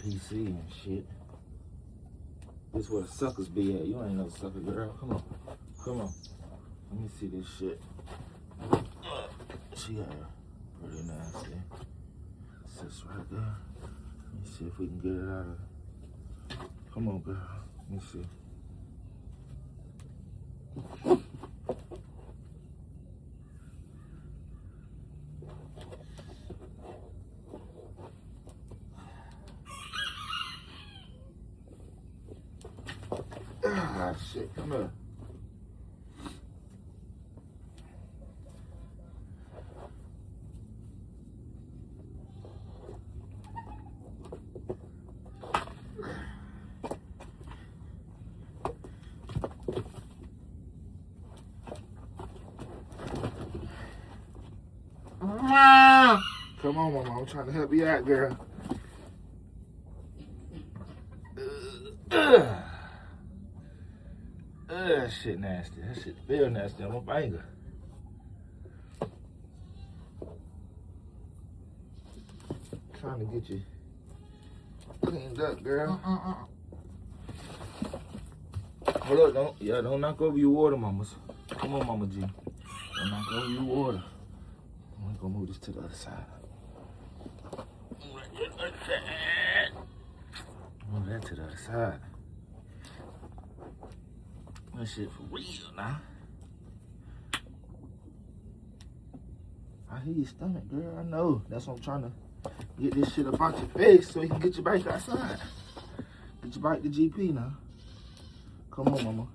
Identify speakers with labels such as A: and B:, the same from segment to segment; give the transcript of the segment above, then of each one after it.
A: PC and shit. This where the suckers be at. You ain't no sucker, girl. Come on. Come on. Let me see this shit. She got pretty nasty. Sits right there. Let me see if we can get it out of. Come on, girl. Let me see. Ah, shit. Come here. Come on, mama. I'm trying to help you out, girl. That shit nasty. That shit feel nasty on my finger. Trying to get you cleaned up, girl. Hold up, don't knock over your water, mamas. Come on, Mama G. Don't knock over your water. I'm gonna move this to the other side. Move that to the other side. That shit for real now. I hear your stomach, girl. I know. That's what I'm trying to get this shit up out your face so you can get your bike outside. Get your bike to GP now. Come on, mama.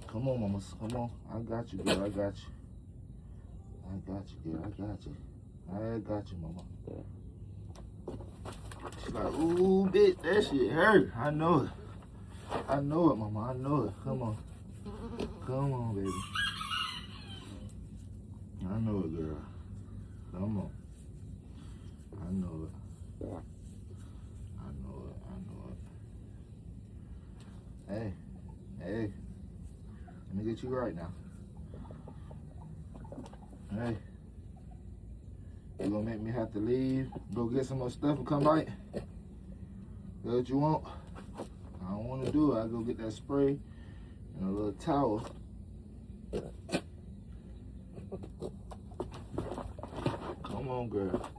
A: Come on, mama. Come on. I got you, girl. I got you. I got you, girl. I got you. I got you, mama. She's like, ooh, bitch, that shit hurt. I know it. I know it, mama. I know it. Come on. Come on, baby. I know it, girl. Come on. I know it. I know it. I know it. Hey. Hey. Let me get you right now. Hey. You gonna make me have to leave, go get some more stuff and come back? That's what you want? I don't want to do it. I go get that spray and a little towel. Come on, girl.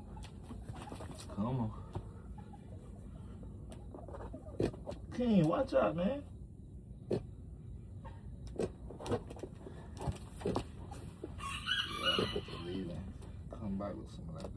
A: Come on. King, watch out, man. Yeah, I'm leaving. Come back with some of that